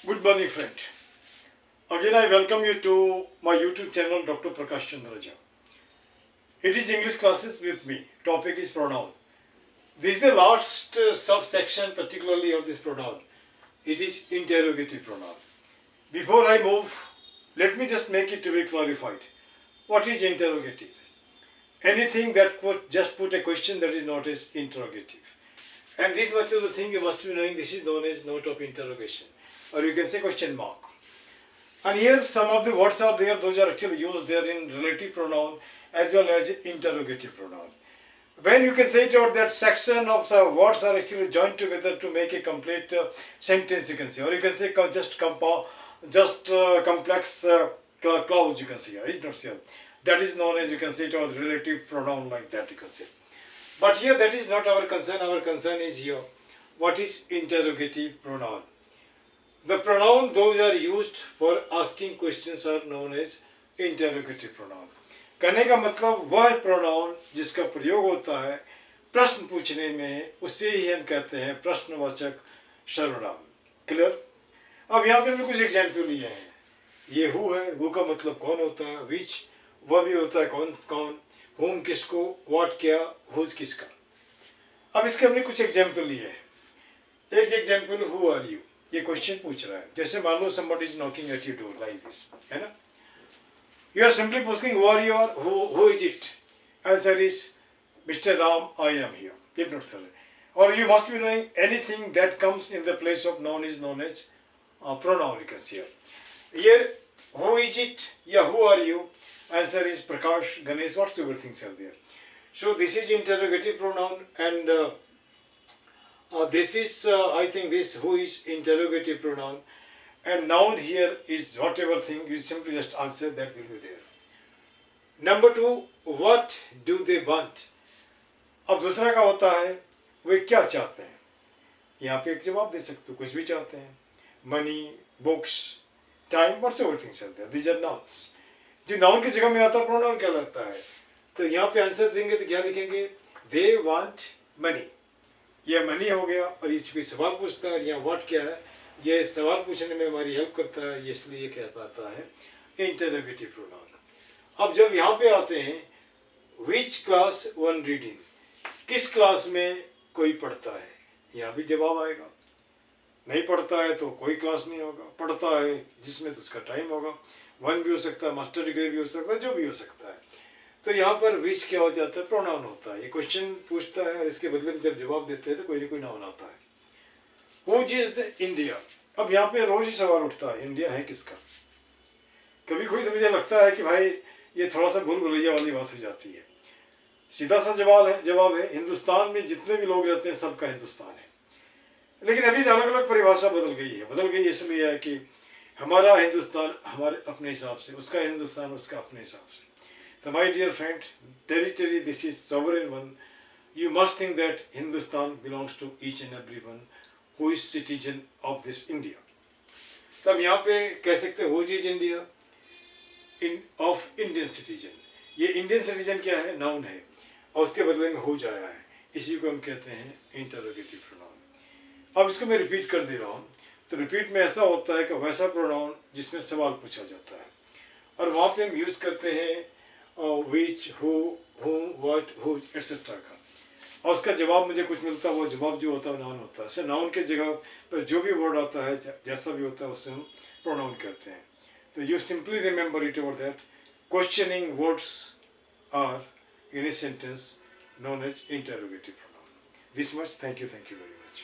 Good morning, friend. Again, I welcome you to my YouTube channel, Dr. Prakash Chandraja. It is English classes with me. Topic is pronoun. This is the last subsection, particularly of this pronoun. It is interrogative pronoun. Before I move, let me just make it to be clarified. What is interrogative? Anything that just put a question that is not as interrogative. And this much of the thing you must be knowing, this is known as note of interrogation. Or you can say question mark. And here some of the words are there, those are actually used there in relative pronoun as well as interrogative pronoun. When you can say it out, that section of the words are actually joined together to make a complete sentence, you can say. Or you can say complex clause, you can say. It's not say. That is known as, you can say it out, relative pronoun, like that you can say. But here that is not our concern. Our concern is here. What is interrogative pronoun? The pronoun those are used for asking questions are known as interrogative pronoun. कहने का मतलब वह pronoun जिसका प्रयोग होता है प्रश्न पूछने में, उसे ही हम कहते हैं प्रश्नवाचक सर्वनाम. क्लियर? अब यहाँ पे हमने कुछ एग्जाम्पल लिए हैं. ये हु है, हु का मतलब कौन होता है, विच वह भी होता है कौन कौन, होम किसको, व्हाट क्या, हुज किसका. अब इसके हमने कुछ एग्जाम्पल लिए हैं. एक एग्जाम्पल हु आर यू, ये क्वेश्चन पूछ रहा है. जैसे मान लो somebody is knocking at your door like this, है ना. You are simply asking who are you or who is it. Answer is Mr. Ram, I am here. Did not say. Or you must be knowing anything that comes in the place of noun is known as pronoun, you can say. Here, who is it? Yeah, who are you? Answer is Prakash, Ganesh, whatsoever things are there. So this is interrogative pronoun, and this is, I think this who is interrogative pronoun, and noun here is whatever thing, you simply just answer, that will be there. Number two, what do they want? अब दूसरा का होता है वे क्या चाहते हैं. यहाँ पे एक जवाब दे सकते हो, कुछ भी चाहते हैं. Money, books, time, whatsoever things are there. These are nouns. जो नाउन की जगह में आता है प्रोनाउन कहलाता है. तो यहाँ पे आंसर देंगे तो क्या लिखेंगे? They want money. ये मनी हो गया, और ये कोई सवाल पूछता है. यहाँ व्हाट क्या है, ये सवाल पूछने में हमारी हेल्प करता है, इसलिए कहता है इंटरोगेटिव प्रोनाउन. अब जब यहाँ पे आते हैं विच क्लास वन रीडिंग, किस क्लास में कोई पढ़ता है, यहाँ भी जवाब आएगा. नहीं पढ़ता है तो कोई क्लास नहीं होगा. पढ़ता है जिसमें तो उसका टाइम होगा. वन भी हो सकता है, मास्टर डिग्री भी हो सकता है, जो भी हो सकता है. तो यहाँ पर विच क्या हो जाता है? प्रोनाउन होता है. ये क्वेश्चन पूछता है और इसके बदले में जब जवाब देते हैं तो कोई ना कोई नाउन आता है. Which is the India? अब यहाँ पे रोज ही सवाल उठता है, इंडिया है किसका. कभी कोई तो मुझे लगता है कि भाई ये थोड़ा सा भूल भुलैया वाली बात हो जाती है. सीधा सा जवाब है हिंदुस्तान में जितने भी लोग रहते हैं सबका हिंदुस्तान है. लेकिन अभी अलग अलग परिभाषा बदल गई इसलिए है कि हमारा हिंदुस्तान हमारे अपने हिसाब से, उसका हिंदुस्तान उसका अपने हिसाब से. So my dear friend, territory this is sovereign one. You must think that Hindustan belongs to each and everyone who is citizen of this India. तब यहाँ पे कह सकते हैं who is India of Indian citizen. ये Indian citizen क्या है? Noun है, और उसके बदले में हुज आया है. इसी को हम कहते हैं इंटरोगेटिव प्रोनाउन. अब इसको मैं रिपीट कर दे रहा हूँ. तो रिपीट में ऐसा होता है कि वैसा प्रोनाउन जिसमें सवाल पूछा जाता है, और वहाँ पे हम यूज करते हैं विच, who, whom, what, who, etc. का, और उसका जवाब मुझे कुछ मिलता है. वो जवाब जो होता है नाउन होता है. नाउन के जगह पर जो भी वर्ड आता है, जैसा भी होता है, उसे हम प्रोनाउन कहते हैं. तो you simply remember it over that questioning words are in a sentence known as interrogative pronoun. This much. Thank you very much.